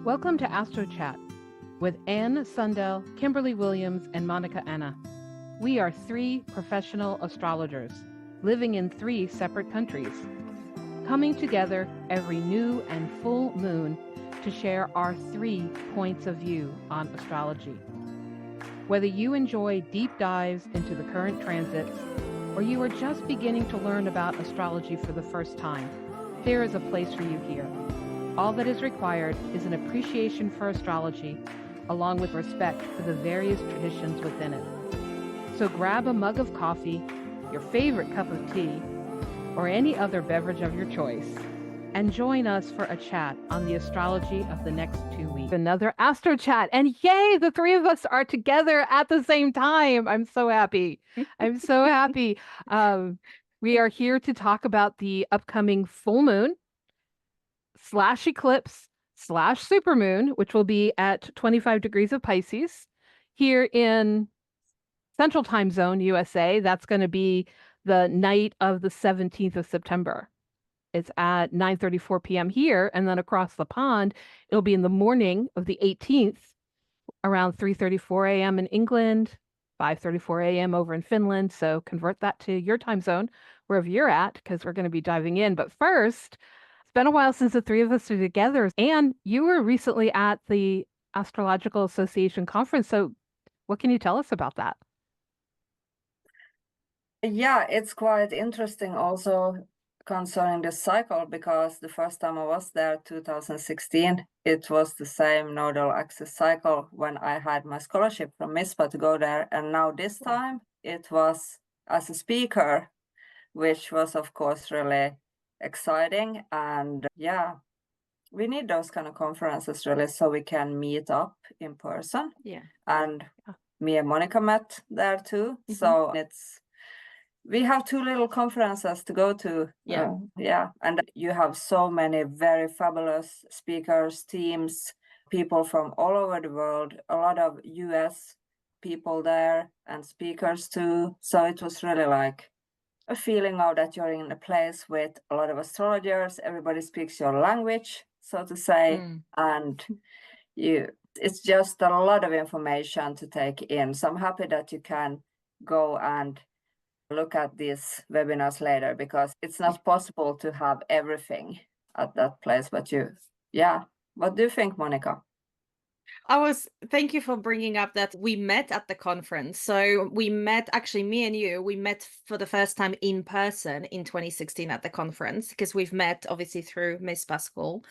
Welcome to Astro Chat with Anne Sundell, Kimberly Williams, and Monica Anna. We are three professional astrologers living in three separate countries, coming together every new and full moon to share our 3 points of view on astrology. Whether you enjoy deep dives into the current transits or you are just beginning to learn about astrology for the first time, there is a place for you here. All that is required is an appreciation for astrology, along with respect for the various traditions within it. So grab a mug of coffee, your favorite cup of tea, or any other beverage of your choice, and join us for a chat on the astrology of the next 2 weeks. Another Astro Chat, and yay, the three of us are together at the same time. I'm so happy. I'm so happy. We are here to talk about the upcoming full moon / eclipse / supermoon, which will be at 25 degrees of Pisces here in Central Time Zone, USA. That's going to be the night of the 17th of September. It's at 9:34 p.m. here, and then across the pond, it'll be in the morning of the 18th, around 3:34 a.m. in England, 5:34 a.m. over in Finland. So convert that to your time zone, wherever you're at, because we're going to be diving in. But first, it's been a while since the three of us are together. And you were recently at the Astrological Association conference. So what can you tell us about that? Yeah, it's quite interesting also concerning the cycle, because the first time I was there, 2016, it was the same nodal axis cycle when I had my scholarship from MISPA to go there. And now this time it was as a speaker, which was of course really exciting. And yeah, we need those kind of conferences really so we can meet up in person. Yeah. And me and Monica met there too. So we have 2 little conferences to go to. And you have so many very fabulous speakers, teams, people from all over the world, a lot of US people there and speakers too. So it was really like a feeling of that you're in a place with a lot of astrologers. Everybody speaks your language, so to say. And it's just a lot of information to take in. So I'm happy that you can go and look at these webinars later, because it's not possible to have everything at that place. But what do you think, Monica? Thank you for bringing up that we met at the conference. So we met, actually, me and you, we met for the first time in person in 2016 at the conference, because we've met obviously through Miss Pascal.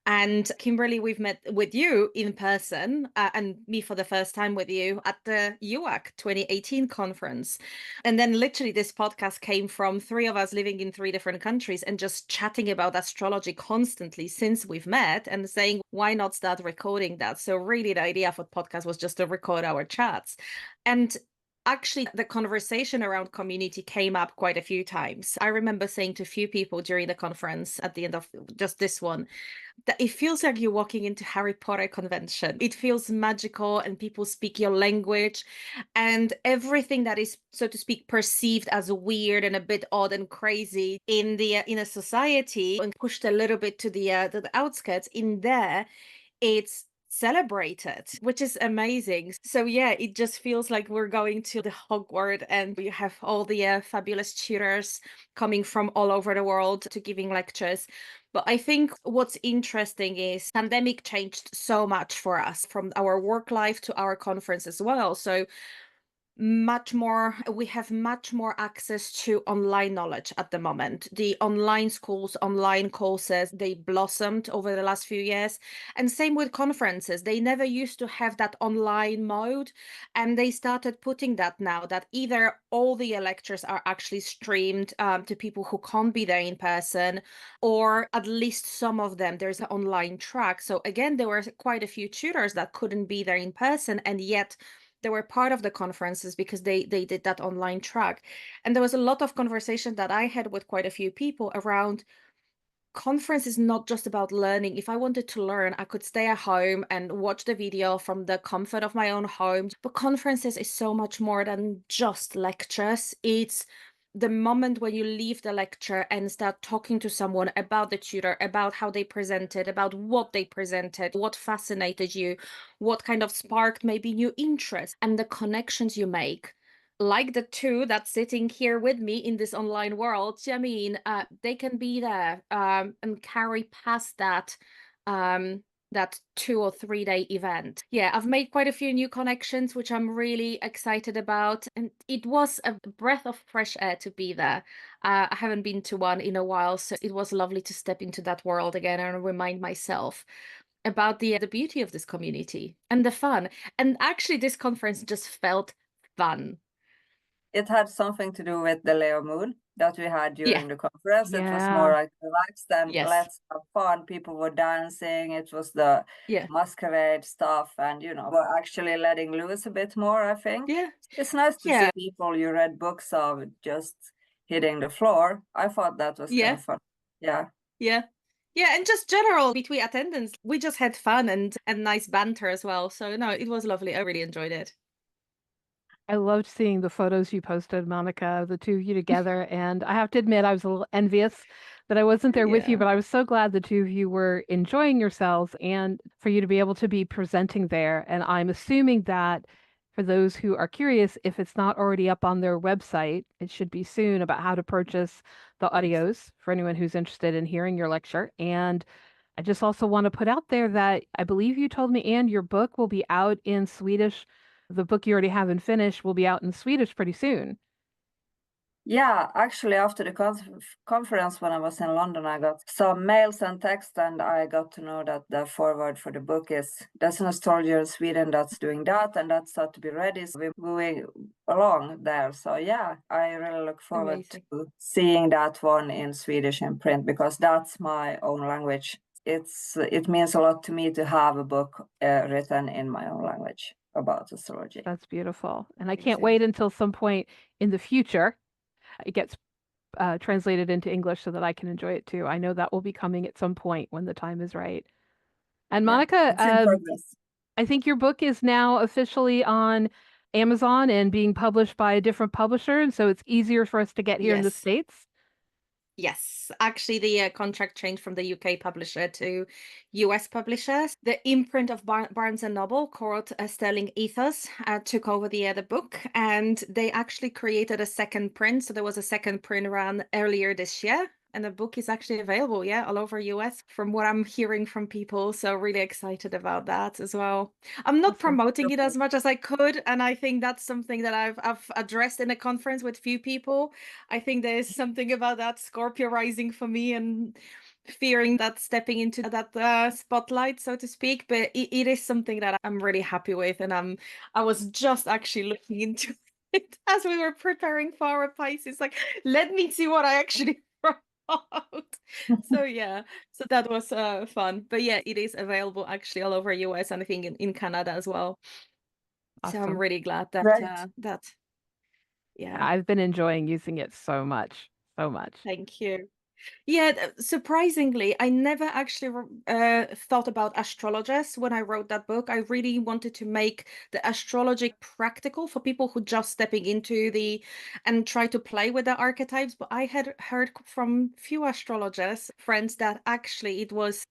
And Kimberly, we've met with you in person, and me for the first time with you at the UAC 2018 conference. And then literally this podcast came from 3 of us living in 3 different countries and just chatting about astrology constantly since we've met, and saying, why not start recording that? So really the idea for the podcast was just to record our chats. And actually, the conversation around community came up quite a few times. I remember saying to a few people during the conference at the end of just this one, that it feels like you're walking into Harry Potter convention. It feels magical, and people speak your language, and everything that is, so to speak, perceived as weird and a bit odd and crazy in a society and pushed a little bit to the outskirts, in there, it's celebrated, which is amazing. So yeah, it just feels like we're going to the Hogwarts, and we have all the fabulous tutors coming from all over the world to giving lectures. But I think what's interesting is pandemic changed so much for us, from our work life to our conference as well. So we have much more access to online knowledge at the moment. The online schools, online courses, they blossomed over the last few years. And same with conferences. They never used to have that online mode, and they started putting that now, that either all the lectures are actually streamed to people who can't be there in person, or at least some of them, there's an online track. So again, there were quite a few tutors that couldn't be there in person, and yet they were part of the conferences because they did that online track. And there was a lot of conversation that I had with quite a few people around, conference is not just about learning. If I wanted to learn, I could stay at home and watch the video from the comfort of my own home. But conferences is so much more than just lectures. It's the moment when you leave the lecture and start talking to someone about the tutor, about how they presented, about what they presented, what fascinated you, what kind of sparked maybe new interest, and the connections you make, like the two that's sitting here with me in this online world. I mean, they can be there and carry past that that 2 or 3 day event. Yeah, I've made quite a few new connections, which I'm really excited about. And it was a breath of fresh air to be there. I haven't been to one in a while, so it was lovely to step into that world again and remind myself about the beauty of this community and the fun. And actually, this conference just felt fun. It had something to do with the Leo moon that we had during the conference. It was more Yeah. like relaxed and Yes. let's have fun. People were dancing. It was the masquerade stuff, and we're actually letting loose a bit more, I think. Yeah. It's nice to see people you read books of just hitting the floor. I thought that was kind of fun. Yeah. Yeah. Yeah, and just general between attendance, we just had fun and nice banter as well. So no, it was lovely. I really enjoyed it. I loved seeing the photos you posted, Monica, of the two of you together. And I have to admit, I was a little envious that I wasn't there with you, but I was so glad the two of you were enjoying yourselves and for you to be able to be presenting there. And I'm assuming that for those who are curious, if it's not already up on their website, it should be soon, about how to purchase the audios for anyone who's interested in hearing your lecture. And I just also want to put out there that I believe you told me, Anne, your book will be out in Swedish. The book you already have in Finnish will be out in Swedish pretty soon. Yeah, actually, after the conference when I was in London, I got some mails and text, and I got to know that the foreword for the book there's an astrologer in Sweden that's doing that, and that's to be ready. So we're moving along there. So yeah, I really look forward to seeing that one in Swedish in print, because that's my own language. It means a lot to me to have a book written in my own language about astrology. That's beautiful. And I can't wait until some point in the future it gets translated into English so that I can enjoy it too. I know that will be coming at some point when the time is right. And Monica, I think your book is now officially on Amazon and being published by a different publisher, and so it's easier for us to get here in the States. Yes, actually, the contract changed from the UK publisher to US publishers. The imprint of Barnes and Noble, called Sterling Ethos, took over the book, and they actually created a second print. So there was a second print run earlier this year, and the book is actually available, all over US, from what I'm hearing from people. So really excited about that as well. I'm not promoting it as much as I could, and I think that's something that I've addressed in a conference with few people. I think there's something about that Scorpio rising for me, and fearing that stepping into that spotlight, so to speak. But it is something that I'm really happy with, and I was just actually looking into it as we were preparing for our Pisces. Like, let me see what I actually wrote. So yeah, so that was fun. But yeah, it is available actually all over US, and I think in Canada as well. Awesome. So I'm really glad that I've been enjoying using it so much. Thank you. Yeah, surprisingly, I never actually thought about astrologers when I wrote that book. I really wanted to make the astrology practical for people who just stepping into and try to play with the archetypes. But I had heard from few astrologers, friends, that actually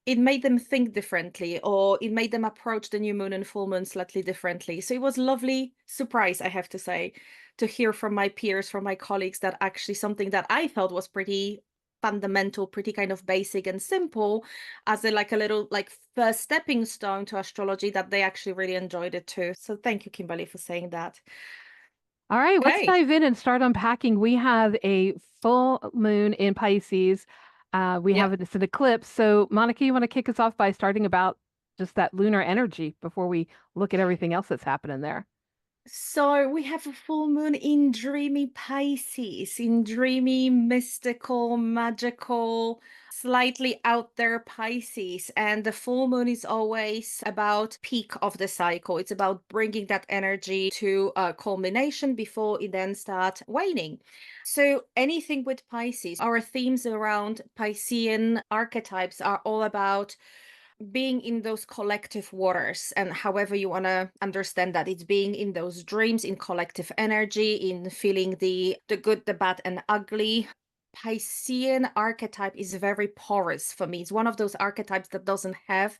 it made them think differently, or it made them approach the new moon and full moon slightly differently. So it was lovely surprise, I have to say, to hear from my peers, from my colleagues, that actually something that I felt was pretty fundamental, pretty kind of basic and simple, as a little first stepping stone to astrology, that they actually really enjoyed it too. So thank you, Kimberly, for saying that. All right, let's dive in and start unpacking. We have a full moon in Pisces. It's an eclipse. So Monica, you want to kick us off by starting about just that lunar energy before we look at everything else that's happening there? So we have a full moon in dreamy Pisces, in dreamy, mystical, magical, slightly out there Pisces. And the full moon is always about peak of the cycle. It's about bringing that energy to a culmination before it then starts waning. So anything with Pisces, our themes around Piscean archetypes are all about being in those collective waters, and however you want to understand that, it's being in those dreams, in collective energy, in feeling the good, the bad, and ugly. Piscean archetype is very porous for me. It's one of those archetypes that doesn't have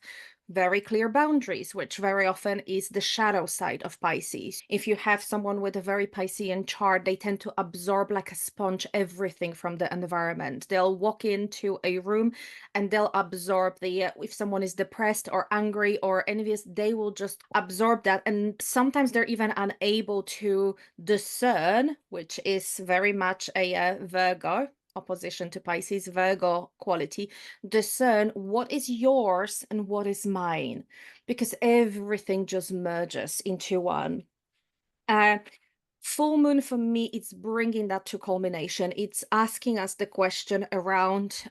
very clear boundaries, which very often is the shadow side of Pisces. If you have someone with a very Piscean chart, they tend to absorb like a sponge everything from the environment. They'll walk into a room and they'll absorb if someone is depressed or angry or envious, they will just absorb that. And sometimes they're even unable to discern, which is very much a Virgo opposition to Pisces, Virgo quality, discern what is yours and what is mine, because everything just merges into one. Full moon for me, it's bringing that to culmination. It's asking us the question around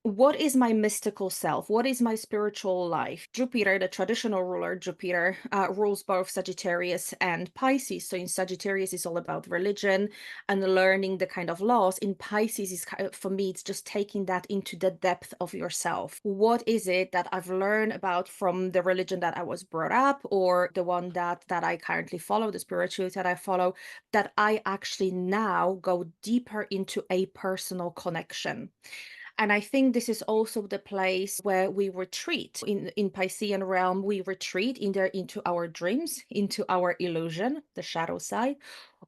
what is my mystical self? What is my spiritual life? Jupiter, the traditional ruler, Jupiter rules both Sagittarius and Pisces. So in Sagittarius, it's all about religion and learning the kind of laws. In Pisces, is for me, it's just taking that into the depth of yourself. What is it that I've learned about from the religion that I was brought up, or the one that I currently follow, the spirituality that I follow, that I actually now go deeper into a personal connection? And I think this is also the place where we retreat. In Piscean realm, we retreat either into our dreams, into our illusion, the shadow side,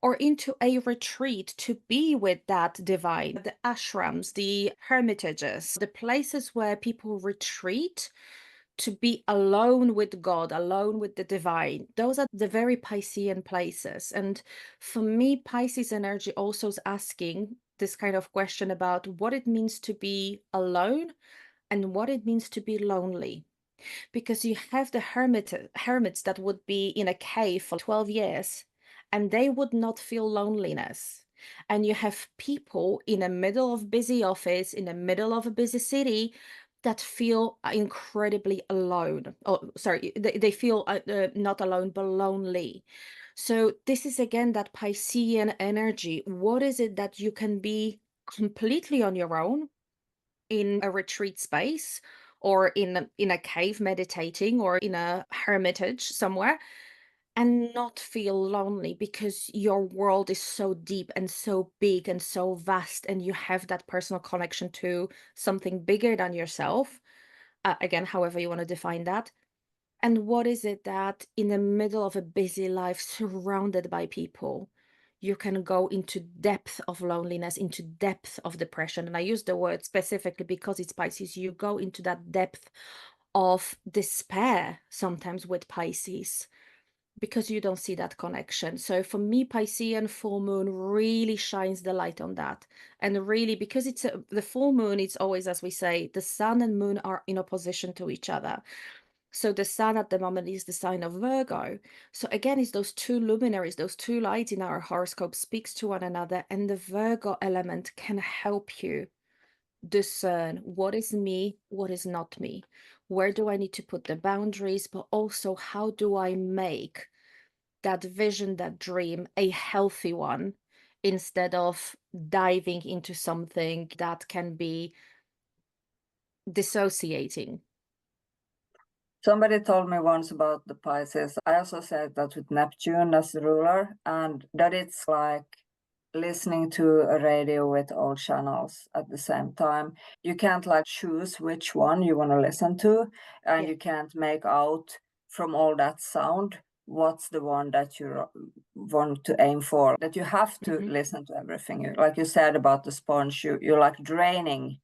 or into a retreat to be with that divine, the ashrams, the hermitages, the places where people retreat to be alone with God, alone with the divine. Those are the very Piscean places. And for me, Pisces energy also is asking this kind of question about what it means to be alone and what it means to be lonely. Because you have the hermits that would be in a cave for 12 years and they would not feel loneliness. And you have people in the middle of busy office, in the middle of a busy city, that feel incredibly alone. Oh, sorry, they feel not alone, but lonely. So this is again that Piscean energy. What is it that you can be completely on your own in a retreat space, or in a cave meditating, or in a hermitage somewhere, and not feel lonely because your world is so deep and so big and so vast, and you have that personal connection to something bigger than yourself? Again, however you want to define that. And what is it that in the middle of a busy life, surrounded by people, you can go into depth of loneliness, into depth of depression? And I use the word specifically because it's Pisces. You go into that depth of despair sometimes with Pisces, because you don't see that connection. So for me, Piscean full moon really shines the light on that. And really, because it's the full moon, it's always, as we say, the sun and moon are in opposition to each other. So the sun at the moment is the sign of Virgo. So again, it's those two luminaries, those two lights in our horoscope speaks to one another, and the Virgo element can help you discern what is me, what is not me. Where do I need to put the boundaries, but also how do I make that vision, that dream, a healthy one, instead of diving into something that can be dissociating. Somebody told me once about the Pisces. I also said that with Neptune as the ruler, and that it's like listening to a radio with all channels at the same time. You can't like choose which one you want to listen to, and you can't make out from all that sound what's the one that you want to aim for. That you have to listen to everything. Like you said about the sponge, you're like draining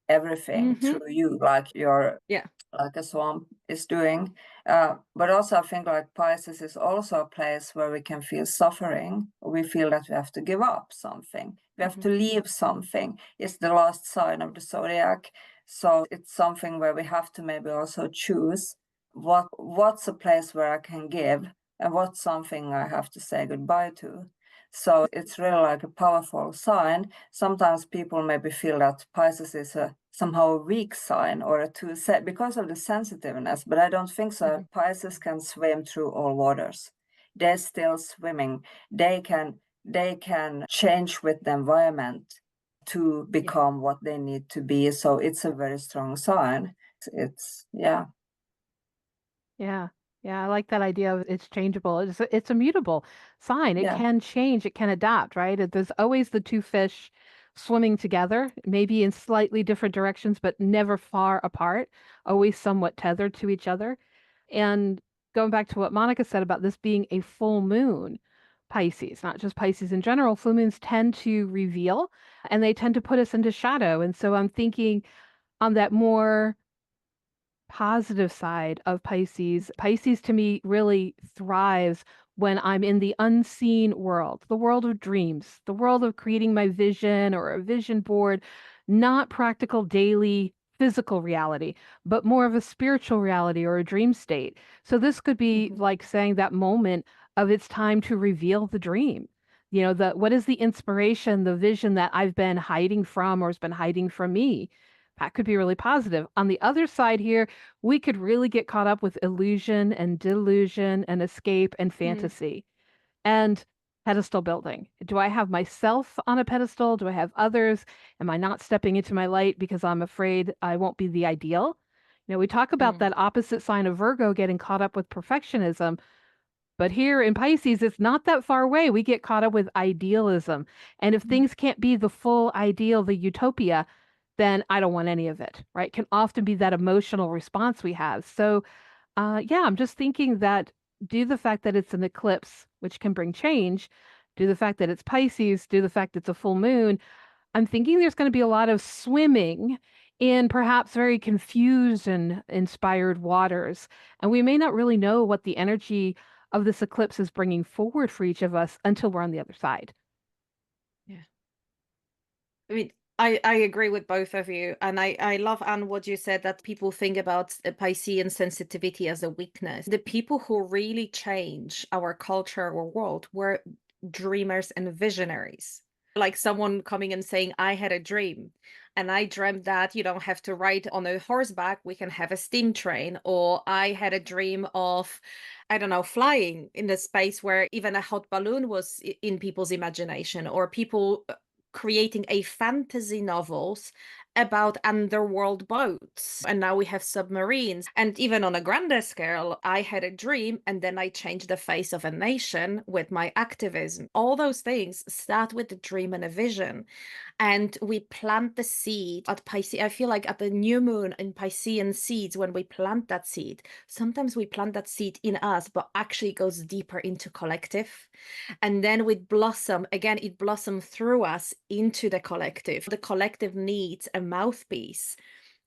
everything through you, like you're like a swamp is doing. But also I think like Pisces is also a place where we can feel suffering. We feel that we have to give up something. We have to leave something. It's the last sign of the zodiac. So it's something where we have to maybe also choose what's a place where I can give and what's something I have to say goodbye to. So it's really like a powerful sign. Sometimes people maybe feel that Pisces is somehow a weak sign or a too set because of the sensitiveness, but I don't think so. Pisces can swim through all waters. They're still swimming. They can change with the environment. to become what they need to be. So it's a very strong sign. It's Yeah. I like that idea of it's changeable. It's a mutable sign. It can change, it can adapt, right? There's always the two fish swimming together, maybe in slightly different directions, but never far apart, always somewhat tethered to each other. And going back to what Monica said about this being a full moon, Pisces, not just Pisces in general, full moons tend to reveal and they tend to put us into shadow. And so I'm thinking on that more positive side of Pisces. Pisces to me really thrives when I'm in the unseen world, the world of dreams, the world of creating my vision or a vision board, not practical daily physical reality, but more of a spiritual reality or a dream state. So this could be like saying that moment of it's time to reveal the dream. You know, what is the inspiration, the vision that I've been hiding from or has been hiding from me? That could be really positive. On the other side here, we could really get caught up with illusion and delusion and escape and fantasy and pedestal building. Do I have myself on a pedestal? Do I have others? Am I not stepping into my light because I'm afraid I won't be the ideal? You know, we talk about that opposite sign of Virgo getting caught up with perfectionism, but here in Pisces, it's not that far away. We get caught up with idealism. And if things can't be the full ideal, the utopia, then I don't want any of it, right? Can often be that emotional response we have. So, I'm just thinking that due to the fact that it's an eclipse, which can bring change, due to the fact that it's Pisces, due to the fact it's a full moon, I'm thinking there's going to be a lot of swimming in perhaps very confused and inspired waters. And we may not really know what the energy of this eclipse is bringing forward for each of us until we're on the other side. Yeah. I mean, I agree with both of you. And I love, Anne, what you said, that people think about the Piscean sensitivity as a weakness. The people who really change our culture or world were dreamers and visionaries. Like someone coming and saying, I had a dream and I dreamt that you don't have to ride on a horseback, we can have a steam train. Or I had a dream of, I don't know, flying in the space where even a hot balloon was in people's imagination, or people creating a fantasy novels about underworld boats, and now we have submarines. And even on a grander scale, I had a dream and then I changed the face of a nation with my activism. All those things start with a dream and a vision, and we plant the seed at Pisces. I feel like at the new moon in Piscean seeds, when we plant that seed, sometimes we plant that seed in us, but actually it goes deeper into collective. And then we blossom, again, it blossoms through us into the collective. The collective needs a mouthpiece.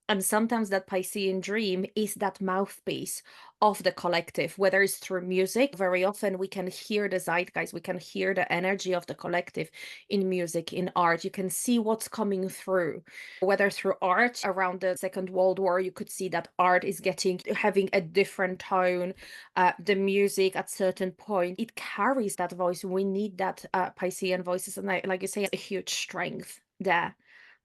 And sometimes that Piscean dream is that mouthpiece of the collective, whether it's through music. Very often we can hear the zeitgeist, we can hear the energy of the collective in music, in art. You can see what's coming through, whether through art. Around the Second World War, you could see that art is having a different tone. The music at certain point, it carries that voice. We need that Piscean voices. And like you say, a huge strength there.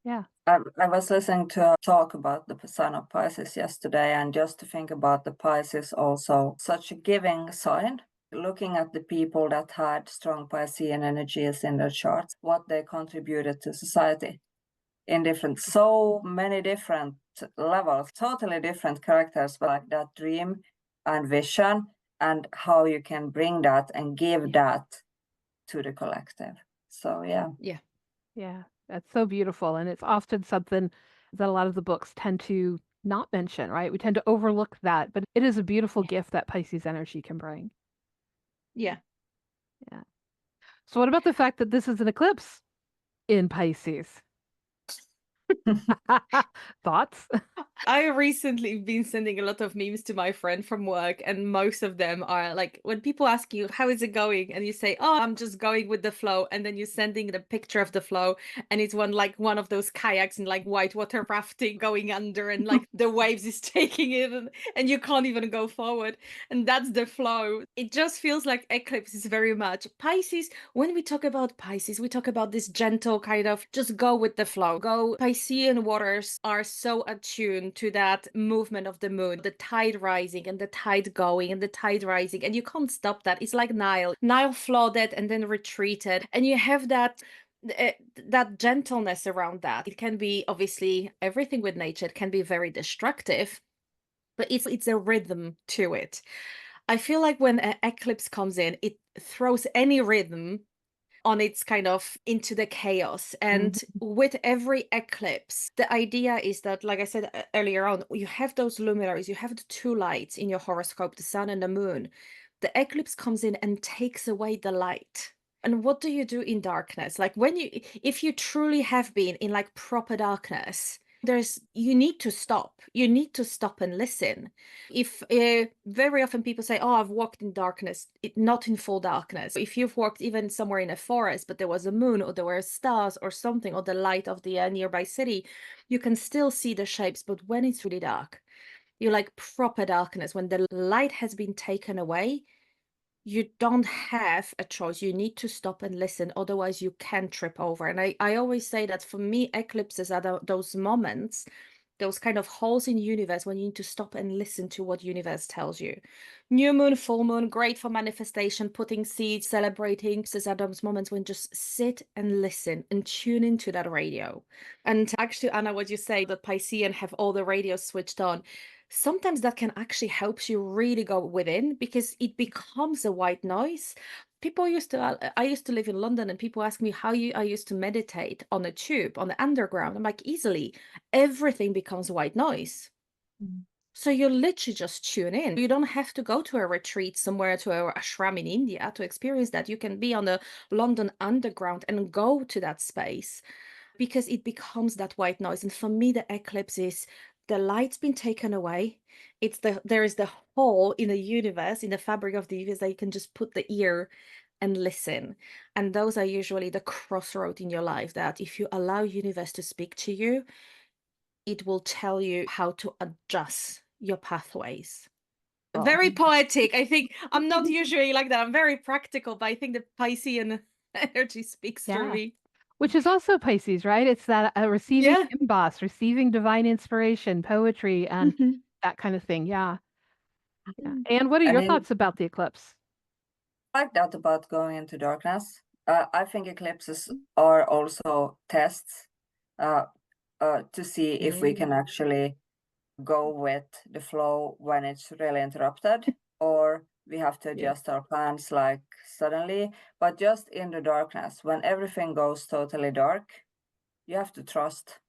Yeah. I was listening to a talk about the sign of Pisces yesterday, and just to think about the Pisces also, such a giving sign. Looking at the people that had strong Piscean energies in their charts, what they contributed to society in so many different levels, totally different characters, but like that dream and vision, and how you can bring that and give that to the collective. So Yeah, that's so beautiful. And it's often something that a lot of the books tend to not mention, right? We tend to overlook that, but it is a beautiful gift that Pisces energy can bring. Yeah. So what about the fact that this is an eclipse in Pisces? Thoughts? I recently been sending a lot of memes to my friend from work, and most of them are like, when people ask you, how is it going? And you say, oh, I'm just going with the flow. And then you're sending the picture of the flow, and it's one of those kayaks and like whitewater rafting going under, and like the waves is taking it, and you can't even go forward. And that's the flow. It just feels like eclipse is very much Pisces. When we talk about Pisces, we talk about this gentle kind of just go with the flow. Piscean waters are so attuned to that movement of the moon, the tide rising and the tide going and the tide rising, and you can't stop that. It's like Nile flooded and then retreated, and you have that that gentleness around that. It can be, obviously, everything with nature, it can be very destructive, but it's a rhythm to it. I feel like when an eclipse comes in, it throws any rhythm on its kind of into the chaos. And with every eclipse, the idea is that, like I said earlier on, you have those luminaries, you have the two lights in your horoscope, the sun and the moon. The eclipse comes in and takes away the light. And what do you do in darkness? Like if you truly have been in like proper darkness, you need to stop. You need to stop and listen. If very often people say, oh, I've walked in darkness, not in full darkness. If you've walked even somewhere in a forest, but there was a moon or there were stars or something, or the light of the nearby city, you can still see the shapes. But when it's really dark, you like proper darkness, when the light has been taken away, you don't have a choice. You need to stop and listen. Otherwise, you can trip over. And I always say that for me, eclipses are those moments, those kind of holes in the universe when you need to stop and listen to what universe tells you. New moon, full moon, great for manifestation, putting seeds, celebrating. These are those moments when just sit and listen and tune into that radio. And actually, Anna, what you say, that Piscean have all the radios switched on, sometimes that can actually help you really go within, because it becomes a white noise. I used to live in London, and people ask me how I used to meditate on a tube, on the underground. I'm like, easily, everything becomes white noise. So you literally just tune in. You don't have to go to a retreat somewhere, to a ashram in India to experience that. You can be on the London underground and go to that space, because it becomes that white noise. And for me, the eclipse is the light's been taken away. There is the hole in the universe, in the fabric of the universe, that you can just put the ear and listen. And those are usually the crossroad in your life, that if you allow universe to speak to you, it will tell you how to adjust your pathways. Oh. Very poetic. I think I'm not usually like that. I'm very practical, but I think the Piscean energy speaks through me. Which is also Pisces, right? It's that receiving imbos, receiving divine inspiration, poetry, and that kind of thing. Yeah. And what are your thoughts about the eclipse? I like that about going into darkness. I think eclipses are also tests to see if we can actually go with the flow when it's really interrupted, or we have to adjust our plans like suddenly. But just in the darkness, when everything goes totally dark, you have to trust.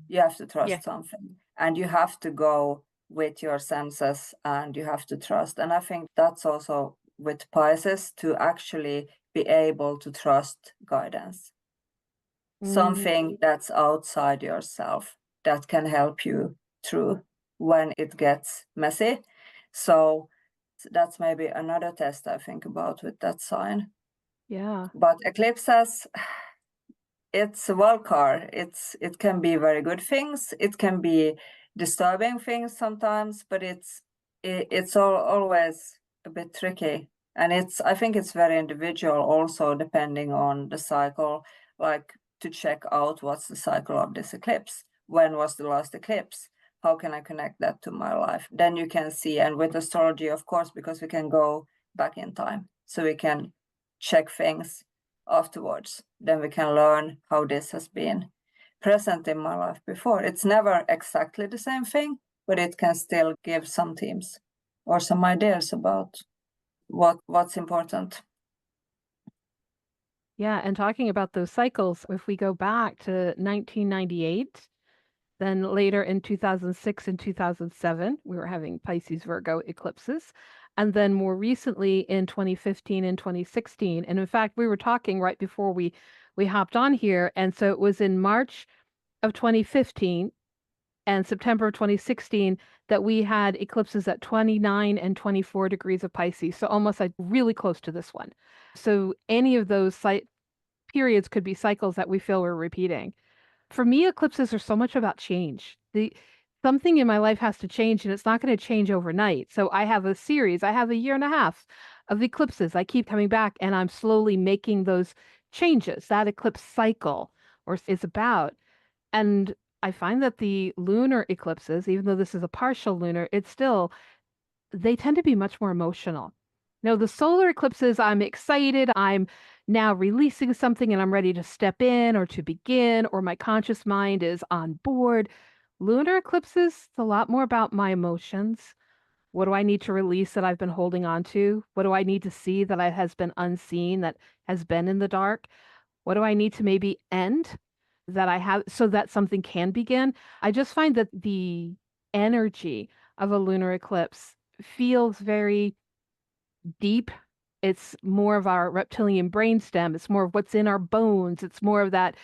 You have to trust something, and you have to go with your senses, and you have to trust. And I think that's also with Pisces, to actually be able to trust guidance. Something that's outside yourself that can help you through when it gets messy. So that's maybe another test I think about with that sign. Yeah. But eclipses, it's a wild card. It can be very good things. It can be disturbing things sometimes, but it's always a bit tricky. And I think it's very individual also, depending on the cycle, like to check out what's the cycle of this eclipse. When was the last eclipse? How can I connect that to my life? Then you can see, and with astrology, of course, because we can go back in time. So we can check things afterwards. Then we can learn how this has been present in my life before. It's never exactly the same thing, but it can still give some themes or some ideas about what's important. Yeah, and talking about those cycles, if we go back to 1998, then later in 2006 and 2007, we were having Pisces Virgo eclipses. And then more recently in 2015 and 2016. And in fact, we were talking right before we hopped on here. And so it was in March of 2015 and September of 2016 that we had eclipses at 29 and 24 degrees of Pisces. So almost like really close to this one. So any of those periods could be cycles that we feel we're repeating. For me, eclipses are so much about change. Something in my life has to change, and it's not going to change overnight. So I have a series. I have a year and a half of eclipses. I keep coming back, and I'm slowly making those changes. That eclipse cycle is about. And I find that the lunar eclipses, even though this is a partial lunar, they tend to be much more emotional. No, the solar eclipses, I'm excited. I'm now releasing something and I'm ready to step in or to begin, or my conscious mind is on board. Lunar eclipses, it's a lot more about my emotions. What do I need to release that I've been holding on to? What do I need to see that has been unseen, that has been in the dark? What do I need to maybe end that I have so that something can begin? I just find that the energy of a lunar eclipse feels very deep. It's more of our reptilian brainstem. It's more of what's in our bones. It's more of that,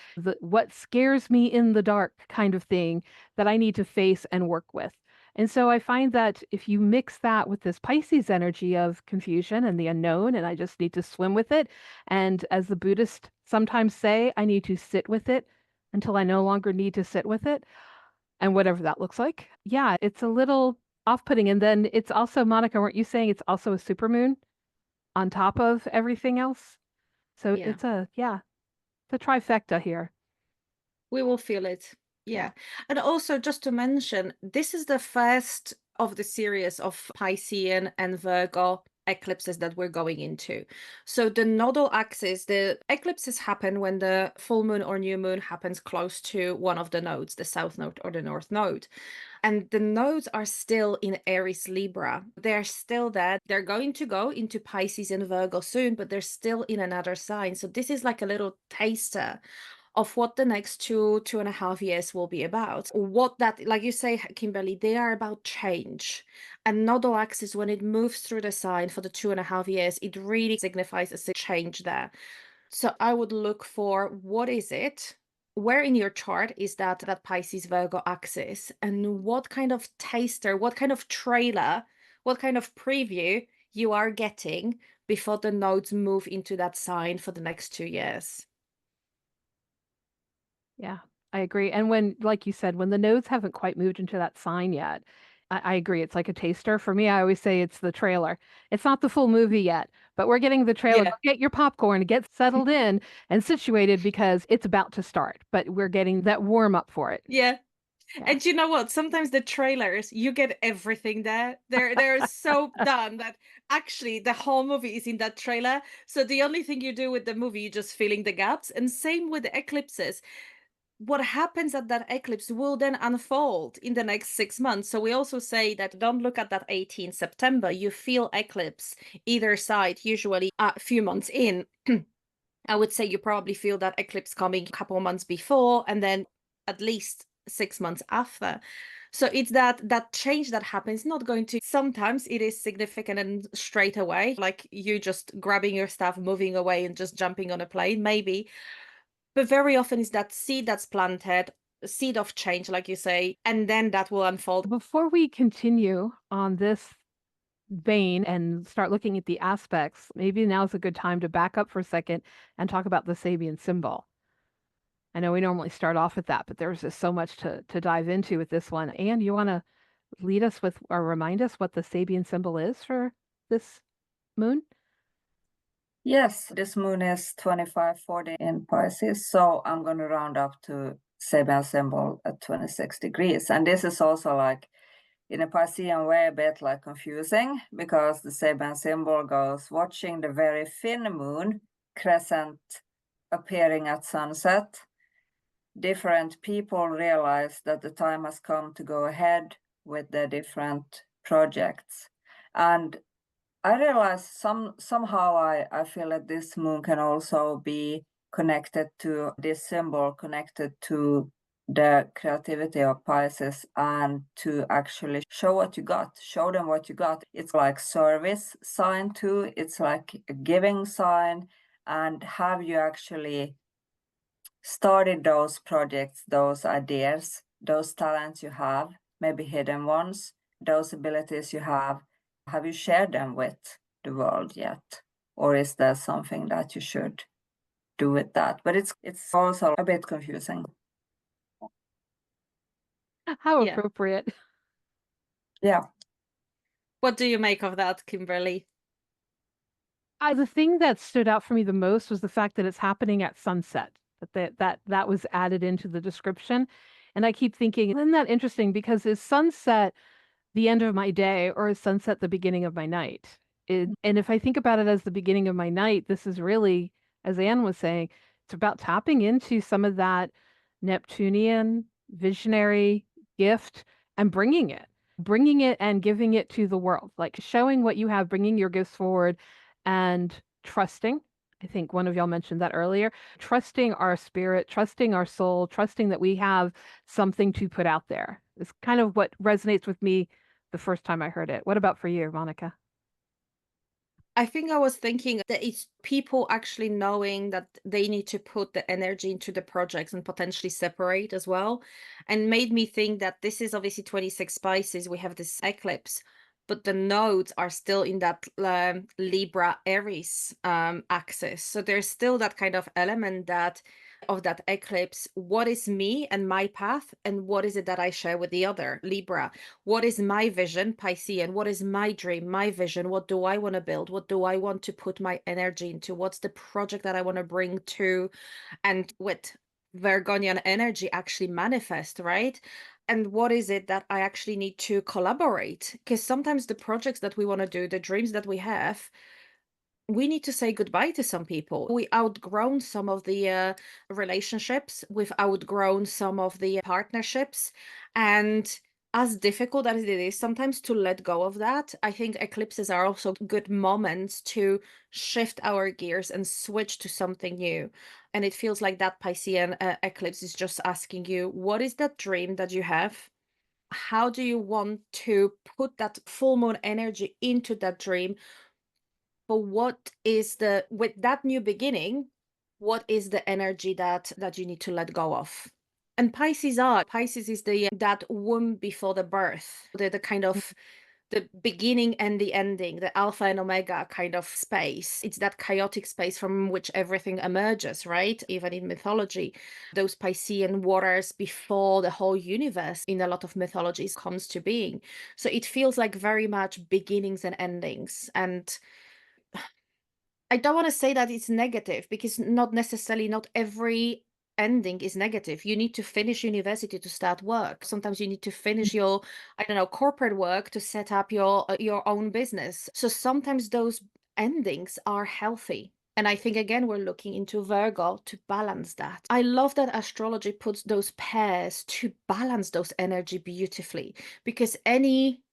what scares me in the dark kind of thing that I need to face and work with. And so I find that if you mix that with this Pisces energy of confusion and the unknown, and I just need to swim with it. And as the Buddhists sometimes say, I need to sit with it until I no longer need to sit with it, and whatever that looks like. Yeah, it's a little off-putting. And then it's also, Monica, weren't you saying it's also a supermoon on top of everything else? So Yeah. it's a trifecta here. We will feel it. Yeah. And also, just to mention, this is the first of the series of Piscean and Virgo eclipses that we're going into. So the nodal axis, the eclipses happen when the full moon or new moon happens close to one of the nodes, the south node or the north node. And the nodes are still in Aries Libra. They're still there. They're going to go into Pisces and Virgo soon, but they're still in another sign. So this is like a little taster of what the next 2.5 years will be about. What that, like you say, Kimberly, they are about change. And nodal axis, when it moves through the sign for the 2.5 years, it really signifies a change there. So I would look for, what is it? Where in your chart is that Pisces Virgo axis? And what kind of taster, what kind of trailer, what kind of preview you are getting before the nodes move into that sign for the next 2 years? Yeah, I agree. And when, like you said, when the nodes haven't quite moved into that sign yet, I agree. It's like a taster. For me, I always say it's the trailer. It's not the full movie yet, but we're getting the trailer. Yeah. Go get your popcorn, get settled in and situated because it's about to start, but we're getting that warm up for it. Yeah. Yeah. And you know what? Sometimes the trailers, you get everything there. They're so done that actually the whole movie is in that trailer. So the only thing you do with the movie, you're just filling the gaps. And same with the eclipses. What happens at that eclipse will then unfold in the next 6 months. So we also say that don't look at that 18th September. You feel eclipse either side, usually a few months in. I would say you probably feel that eclipse coming a couple of months before and then at least 6 months after. So it's that change that happens, not going to, sometimes it is significant and straight away, like you just grabbing your stuff, moving away and just jumping on a plane, maybe. But very often is that seed that's planted, seed of change, like you say, and then that will unfold. Before we continue on this vein and start looking at the aspects, maybe now's a good time to back up for a second and talk about the Sabian symbol. I know we normally start off with that, but there's just so much to dive into with this one. And you want to lead us with or remind us what the Sabian symbol is for this moon? Yes, this moon is 2540 in Pisces, so I'm going to round up to Sabian symbol at 26 degrees. And this is also like, in a Piscean way, a bit like confusing, because the Sabian symbol goes watching the very thin moon crescent appearing at sunset. Different people realize that the time has come to go ahead with their different projects. And I realize somehow I feel that this moon can also be connected to this symbol, connected to the creativity of Pisces, and to actually show what you got, show them what you got. It's like service sign too. It's like a giving sign. And have you actually started those projects, those ideas, those talents you have, maybe hidden ones, those abilities you have you shared them with the world yet? Or is there something that you should do with that? But it's also a bit confusing. How Yeah. appropriate. Yeah. What do you make of that, Kimberly? The thing that stood out for me the most was the fact that it's happening at sunset. That was added into the description. And I keep thinking, isn't that interesting? Because is sunset the end of my day or is sunset the beginning of my night? And if I think about it as the beginning of my night, this is really, as Anne was saying, it's about tapping into some of that Neptunian visionary gift and bringing it and giving it to the world, like showing what you have, bringing your gifts forward and trusting. I think one of y'all mentioned that earlier, trusting our spirit, trusting our soul, trusting that we have something to put out there. It's kind of what resonates with me the first time I heard it. What about for you, Monica? I think I was thinking that it's people actually knowing that they need to put the energy into the projects and potentially separate as well. And made me think that this is obviously 26 Pisces. We have this eclipse, but the nodes are still in that Libra Aries axis. So there's still that kind of element that of that eclipse. What is me and my path, and what is it that I share with the other Libra? What is my vision, Piscean? What is my dream, my vision? What do I want to build? What do I want to put my energy into? What's the project that I want to bring to? And with Virgonian energy actually manifest, right? And what is it that I actually need to collaborate? Because sometimes the projects that we want to do, the dreams that we have, we need to say goodbye to some people. We outgrown some of the relationships. We've outgrown some of the partnerships. And as difficult as it is sometimes to let go of that, I think eclipses are also good moments to shift our gears and switch to something new. And it feels like that Piscean eclipse is just asking you, what is that dream that you have? How do you want to put that full moon energy into that dream? But what is the with that new beginning, what is the energy that you need to let go of? And Pisces is the that womb before the birth, the kind of the beginning and the ending, the alpha and omega kind of space. It's that chaotic space from which everything emerges, right? Even in mythology, those Piscean waters before the whole universe in a lot of mythologies comes to being. So it feels like very much beginnings and endings. And I don't want to say that it's negative, because not every ending is negative. You need to finish university to start work. Sometimes you need to finish your, I don't know, corporate work to set up your own business. So sometimes those endings are healthy. And I think again we're looking into Virgo to balance that. I love that astrology puts those pairs to balance those energy beautifully, because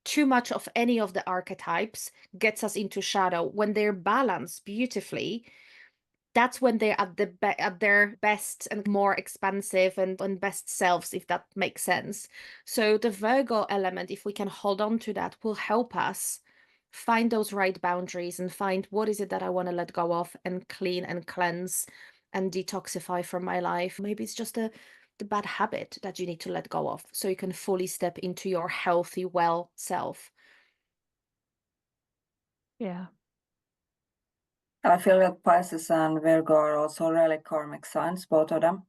too much of any of the archetypes gets us into shadow. When they're balanced beautifully, that's when they're at their best and more expansive and best selves, if that makes sense. So the Virgo element, if we can hold on to that, will help us find those right boundaries and find what is it that I want to let go of and clean and cleanse and detoxify from my life. Maybe it's just the bad habit that you need to let go of so you can fully step into your healthy, well self. Yeah. I feel that Pisces and Virgo are also really karmic signs, both of them.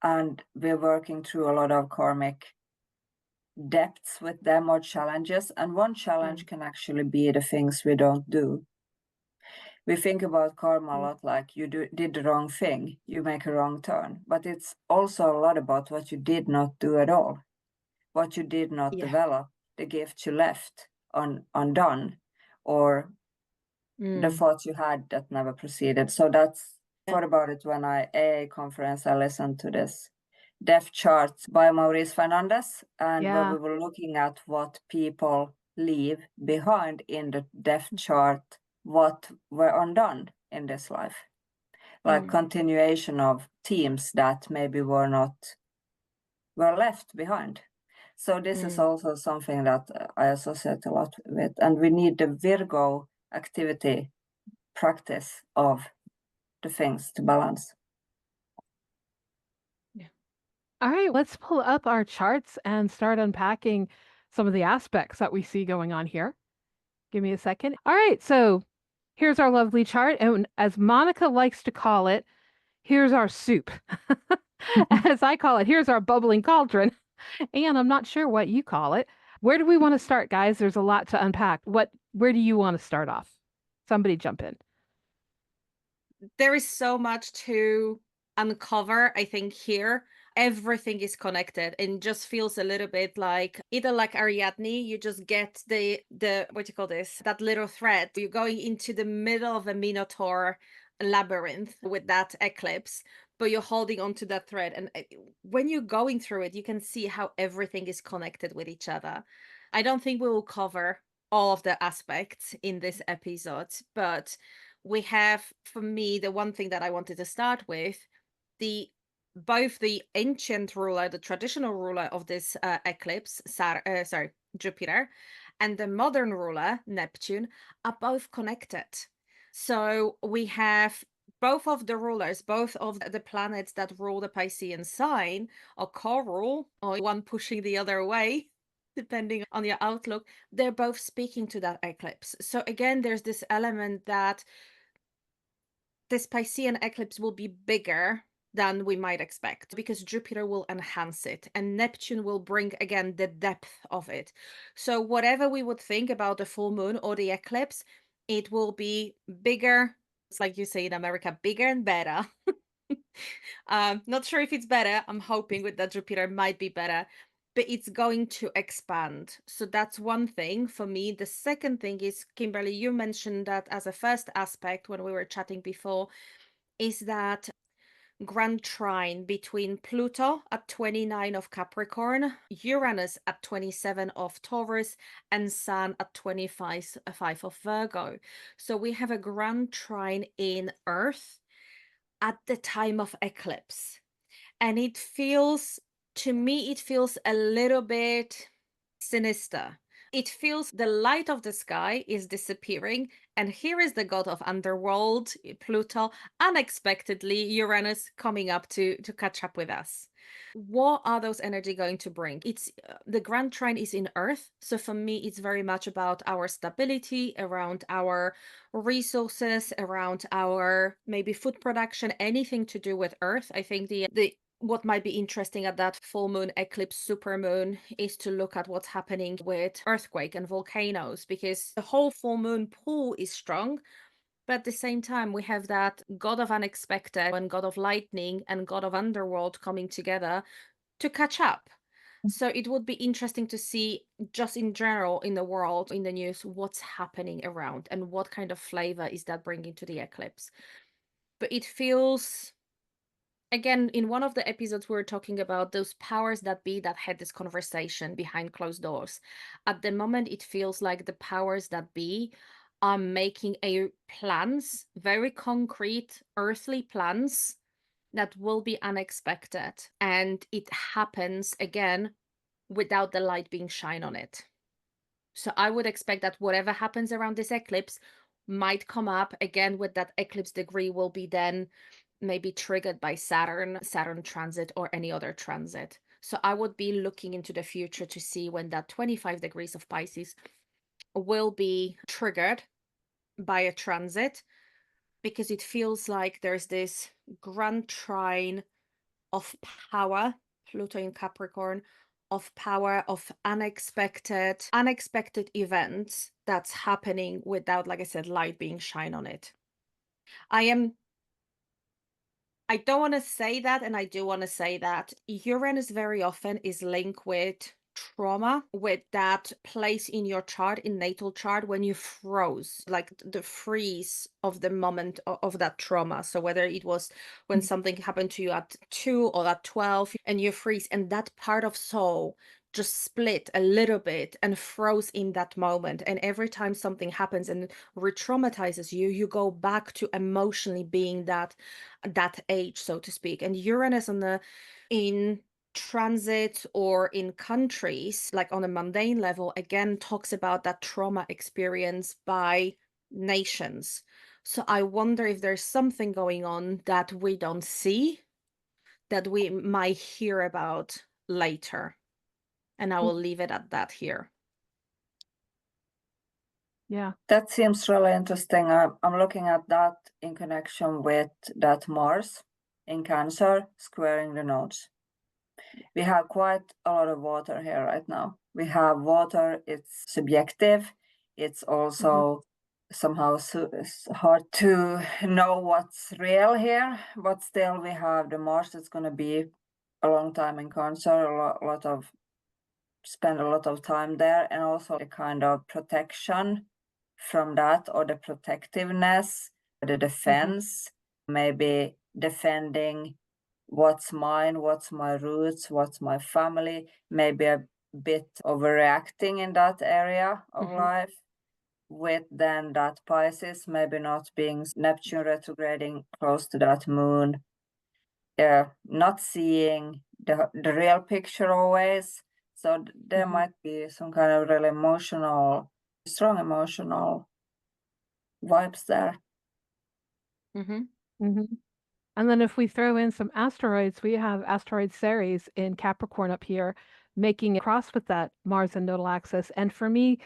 And we're working through a lot of karmic depths with them, or challenges. And one challenge can actually be the things we don't do. We think about karma a lot, like you did the wrong thing, you make a wrong turn. But it's also a lot about what you did not do at all, what you did not develop, the gift you left undone, or the thoughts you had that never proceeded. So that's thought about it when AA conference, I listened to this death charts by Maurice Fernandez, and where we were looking at what people leave behind in the death chart, what were undone in this life, like continuation of themes that maybe were left behind. So this is also something that I associate a lot with, and we need the Virgo activity practice of the things to balance. All right, let's pull up our charts and start unpacking some of the aspects that we see going on here. Give me a second. All right, so here's our lovely chart. And as Monica likes to call it, here's our soup. As I call it, here's our bubbling cauldron. And I'm not sure what you call it. Where do we want to start, guys? There's a lot to unpack. Where do you want to start off? Somebody jump in. There is so much to uncover, I think, here. everything is connected and just feels a little bit like either like Ariadne, you just get the what do you call this, that little thread, you're going into the middle of a Minotaur labyrinth with that eclipse, but you're holding on to that thread, and when you're going through it, you can see how everything is connected with each other. I don't think we will cover all of the aspects in this episode, but we have, for me, the one thing that I wanted to start with, both the ancient ruler, the traditional ruler of this eclipse, Jupiter, and the modern ruler, Neptune, are both connected. So we have both of the rulers, both of the planets that rule the Piscean sign, or co-rule, or one pushing the other away, depending on your outlook, they're both speaking to that eclipse. So again, there's this element that this Piscean eclipse will be bigger than we might expect, because Jupiter will enhance it and Neptune will bring again the depth of it. So whatever we would think about the full moon or the eclipse, it will be bigger. It's like you say in America, bigger and better. Not sure if it's better. I'm hoping with that Jupiter might be better, but it's going to expand. So that's one thing for me. The second thing is, Kimberly, you mentioned that as a first aspect when we were chatting before, is that grand trine between Pluto at 29 of Capricorn, Uranus at 27 of Taurus, and Sun at 25 of Virgo. So we have a grand trine in Earth at the time of eclipse. And it feels, to me, it feels a little bit sinister. It feels the light of the sky is disappearing, and here is the god of underworld, Pluto, unexpectedly, Uranus coming up to catch up with us. What are those energy going to bring? It's the grand trine is in Earth, so for me it's very much about our stability, around our resources, around our maybe food production, anything to do with Earth. I think the what might be interesting at that full moon, eclipse, supermoon is to look at what's happening with earthquake and volcanoes, because the whole full moon pull is strong. But at the same time, we have that god of unexpected and god of lightning and god of underworld coming together to catch up. So it would be interesting to see, just in general in the world, in the news, what's happening around and what kind of flavor is that bringing to the eclipse. But it feels, again, in one of the episodes, we were talking about those powers that be that had this conversation behind closed doors. At the moment, it feels like the powers that be are making plans, very concrete, earthly plans that will be unexpected. And it happens, again, without the light being shined on it. So I would expect that whatever happens around this eclipse might come up again with that eclipse degree will be then maybe triggered by Saturn transit or any other transit. So I would be looking into the future to see when that 25 degrees of Pisces will be triggered by a transit, because it feels like there's this grand trine of power, Pluto in Capricorn, of power, of unexpected events that's happening without, like I said, light being shined on it. I don't want to say that, and I do want to say that Uranus very often is linked with trauma, with that place in your chart, in natal chart, when you froze, like the freeze of the moment of that trauma. So whether it was when something happened to you at 2 or at 12 and you freeze, and that part of soul just split a little bit and froze in that moment. And every time something happens and re-traumatizes you, you go back to emotionally being that age, so to speak. And Uranus in transit or in countries, like on a mundane level, again talks about that trauma experience by nations. So I wonder if there's something going on that we don't see, that we might hear about later. And I will leave it at that here. Yeah. That seems really interesting. I'm looking at that in connection with that Mars in Cancer squaring the nodes. We have quite a lot of water here right now. We have water, it's subjective. It's also somehow hard to know what's real here, but still we have the Mars that's going to be a long time in Cancer, spend a lot of time there, and also the kind of protection from that, or the protectiveness, the defense, maybe defending what's mine, what's my roots, what's my family, maybe a bit overreacting in that area of life. With then that Pisces maybe not being Neptune retrograding close to that moon, not seeing the real picture always. So there might be some kind of really strong emotional vibes there. And then if we throw in some asteroids, we have asteroid Ceres in Capricorn up here, making a cross with that Mars and nodal axis. And for me,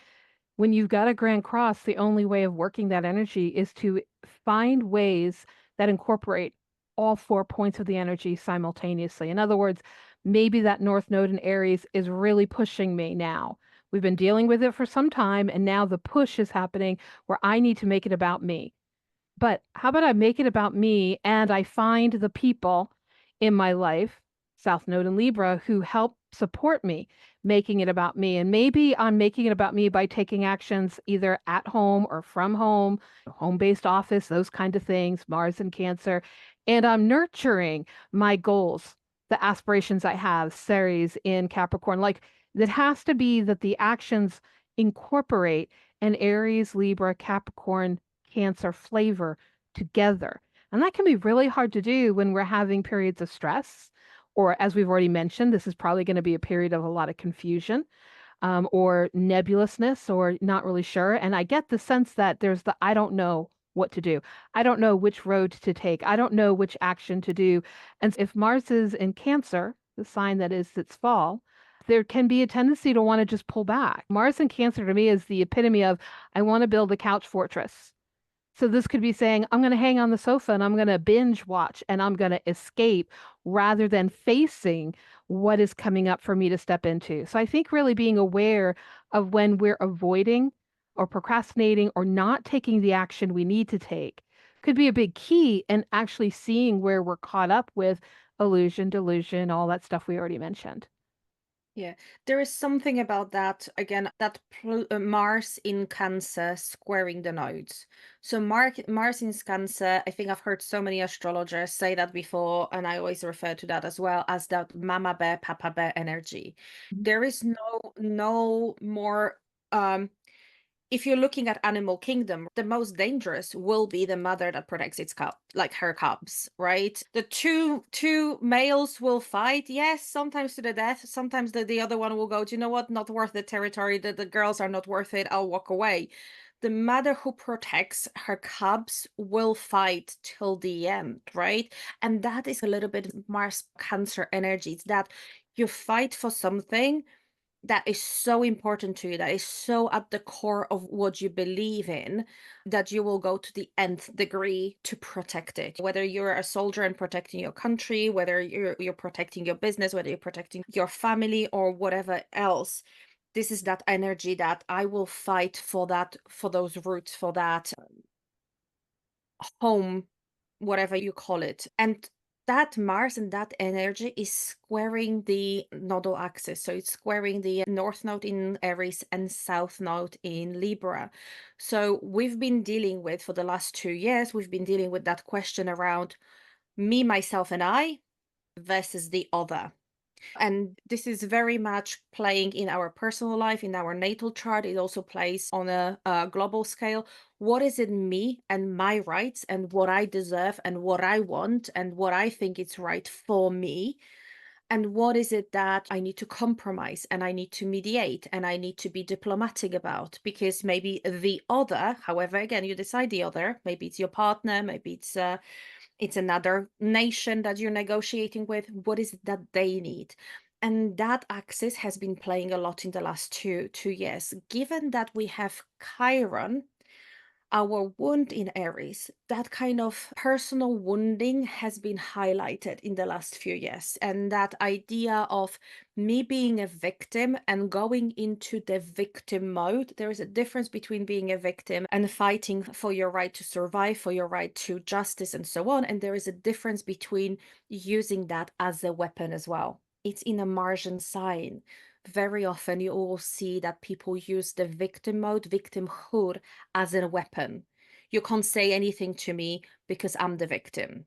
when you've got a grand cross, the only way of working that energy is to find ways that incorporate all 4 points of the energy simultaneously. In other words, maybe that North Node in Aries is really pushing me now. We've been dealing with it for some time, and now the push is happening where I need to make it about me. But how about I make it about me and I find the people in my life, South Node and Libra, who help support me, making it about me. And maybe I'm making it about me by taking actions either at home or from home, home-based office, those kind of things, Mars and Cancer. And I'm nurturing my goals, the aspirations I have, Ceres in Capricorn. Like, it has to be that the actions incorporate an Aries, Libra, Capricorn, Cancer flavor together. And that can be really hard to do when we're having periods of stress, or as we've already mentioned, this is probably going to be a period of a lot of confusion, or nebulousness, or not really sure. And I get the sense that there's the I don't know what to do. I don't know which road to take. I don't know which action to do. And if Mars is in Cancer, the sign that is its fall, there can be a tendency to want to just pull back. Mars in Cancer to me is the epitome of I want to build a couch fortress. So this could be saying, I'm going to hang on the sofa and I'm going to binge watch and I'm going to escape rather than facing what is coming up for me to step into. So I think really being aware of when we're avoiding or procrastinating or not taking the action we need to take could be a big key in actually seeing where we're caught up with illusion, delusion, all that stuff we already mentioned. Yeah, there is something about that, again, that Mars in Cancer squaring the nodes. So Mars in Cancer, I think I've heard so many astrologers say that before, and I always refer to that as well as that mama bear, papa bear energy. There is no more if you're looking at animal kingdom, the most dangerous will be the mother that protects its cub, like her cubs, right? The two males will fight, yes, sometimes to the death. Sometimes the other one will go, do you know what? Not worth the territory. The girls are not worth it. I'll walk away. The mother who protects her cubs will fight till the end, right? And that is a little bit Mars Cancer energy. It's that you fight for something that is so important to you, that is so at the core of what you believe in, that you will go to the nth degree to protect it. Whether you're a soldier and protecting your country, whether you're protecting your business, whether you're protecting your family or whatever else, this is that energy that I will fight for that, for those roots, for that home, whatever you call it. And that Mars and that energy is squaring the nodal axis. So it's squaring the North Node in Aries and South Node in Libra. So we've been dealing with, for the last 2 years, we've been dealing with that question around me, myself, and I versus the other. And this is very much playing in our personal life, in our natal chart. It also plays on a global scale. What is it me and my rights and what I deserve and what I want and what I think is right for me? And what is it that I need to compromise and I need to mediate and I need to be diplomatic about? Because maybe the other, however, again, you decide the other, maybe it's your partner, maybe it's another nation that you're negotiating with. What is it that they need? And that axis has been playing a lot in the last two years. Given that we have Chiron our wound in Aries, that kind of personal wounding has been highlighted in the last few years. And that idea of me being a victim and going into the victim mode, there is a difference between being a victim and fighting for your right to survive, for your right to justice, and so on. And there is a difference between using that as a weapon as well. It's in a Martian sign. Very often you will see that people use the victim mode, victimhood, as a weapon. You can't say anything to me because I'm the victim.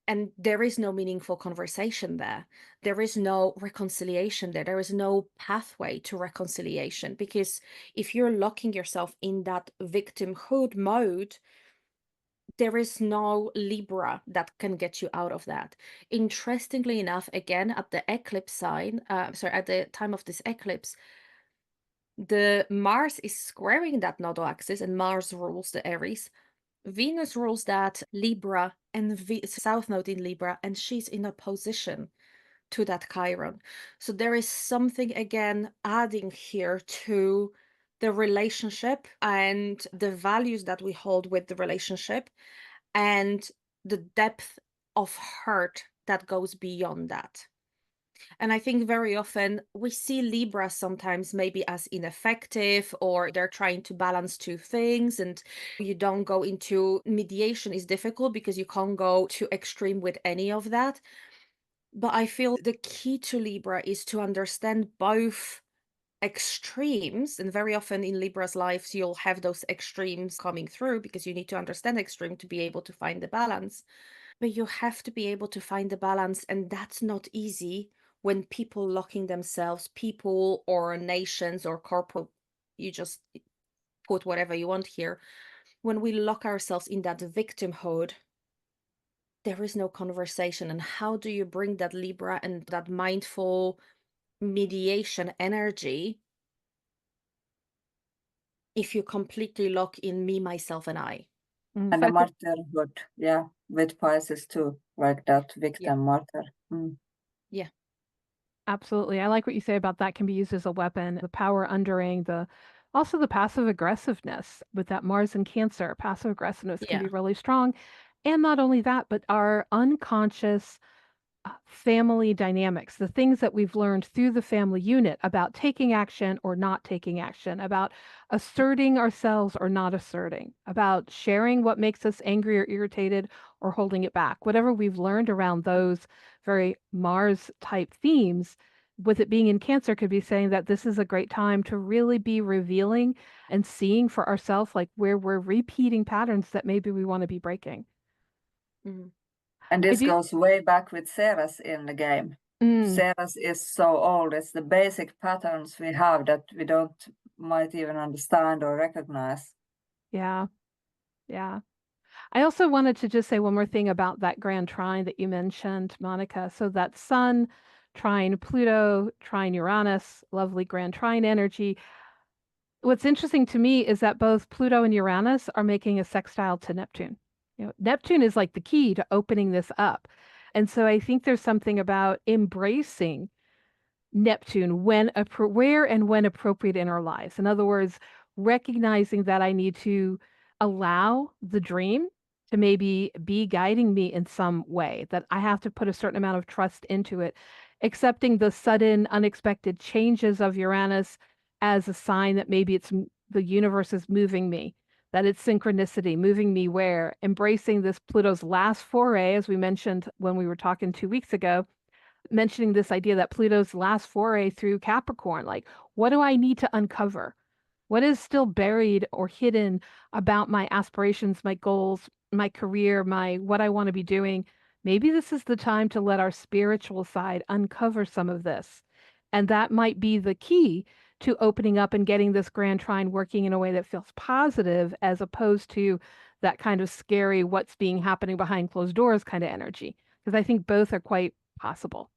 And there is no meaningful conversation there. There is no reconciliation there. There is no pathway to reconciliation, because if you're locking yourself in that victimhood mode, there is no Libra that can get you out of that. Interestingly enough, again, at the eclipse sign, at the time of this eclipse, the Mars is squaring that nodal axis, and Mars rules the Aries. Venus rules that Libra and South Node in Libra, and she's in opposition to that Chiron. So there is something again adding here to the relationship and the values that we hold with the relationship, and the depth of hurt that goes beyond that. And I think very often we see Libra sometimes maybe as ineffective, or they're trying to balance two things, and you don't go into mediation is difficult because you can't go too extreme with any of that. But I feel the key to Libra is to understand both extremes. And very often in Libra's lives, you'll have those extremes coming through because you need to understand extreme to be able to find the balance. But you have to be able to find the balance, and that's not easy when people locking themselves, people or nations or corporate, you just put whatever you want here. When we lock ourselves in that victimhood, there is no conversation. And how do you bring that Libra and that mindful mediation energy if you completely lock in me, myself, and I? And the martyrhood, yeah, with Pisces too, like that victim martyr. Yeah. Absolutely. I like what you say about that can be used as a weapon. The power undering, also the passive aggressiveness with that Mars in Cancer. Passive aggressiveness can be really strong. And not only that, but our unconscious family dynamics, the things that we've learned through the family unit about taking action or not taking action, about asserting ourselves or not asserting, about sharing what makes us angry or irritated or holding it back. Whatever we've learned around those very Mars type themes, with it being in Cancer, could be saying that this is a great time to really be revealing and seeing for ourselves, like where we're repeating patterns that maybe we want to be breaking. Mm-hmm. And this goes way back with Ceres in the game. Ceres is so old. It's the basic patterns we have that we might even understand or recognize. Yeah. Yeah. I also wanted to just say one more thing about that grand trine that you mentioned, Monika. So that Sun trine Pluto, trine Uranus, lovely grand trine energy. What's interesting to me is that both Pluto and Uranus are making a sextile to Neptune. Neptune is like the key to opening this up. And so I think there's something about embracing Neptune where and when appropriate in our lives. In other words, recognizing that I need to allow the dream to maybe be guiding me in some way, that I have to put a certain amount of trust into it, accepting the sudden, unexpected changes of Uranus as a sign that maybe the universe is moving me, that it's synchronicity, moving me where, embracing this Pluto's last foray, as we mentioned when we were talking 2 weeks ago, mentioning this idea that Pluto's last foray through Capricorn, like, what do I need to uncover? What is still buried or hidden about my aspirations, my goals, my career, what I want to be doing? Maybe this is the time to let our spiritual side uncover some of this. And that might be the key to opening up and getting this grand trine working in a way that feels positive, as opposed to that kind of scary, what's being happening behind closed doors kind of energy. Because I think both are quite possible.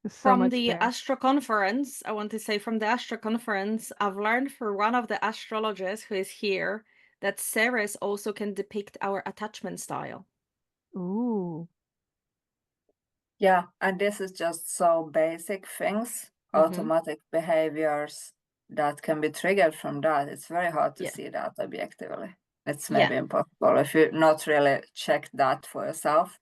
From the Astro Conference, I want to say from the Astro Conference, I've learned from one of the astrologers who is here that Ceres also can depict our attachment style. Ooh. Yeah, and this is just so basic things, automatic behaviors that can be triggered from that. It's very hard to see that objectively. it's maybe impossible if you not really check that for yourself.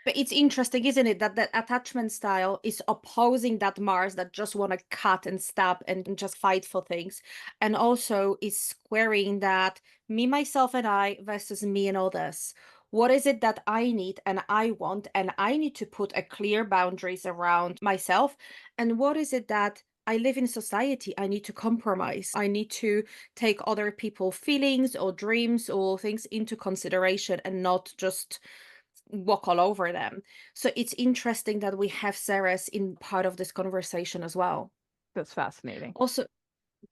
But it's interesting, isn't it, that attachment style is opposing that Mars that just want to cut and stab and just fight for things, and also is squaring that me, myself, and I versus me and others. What is it that I need and I want, and I need to put a clear boundaries around myself? And what is it that I live in society, I need to compromise. I need to take other people's feelings or dreams or things into consideration and not just walk all over them. So it's interesting that we have Ceres in part of this conversation as well. That's fascinating. Also,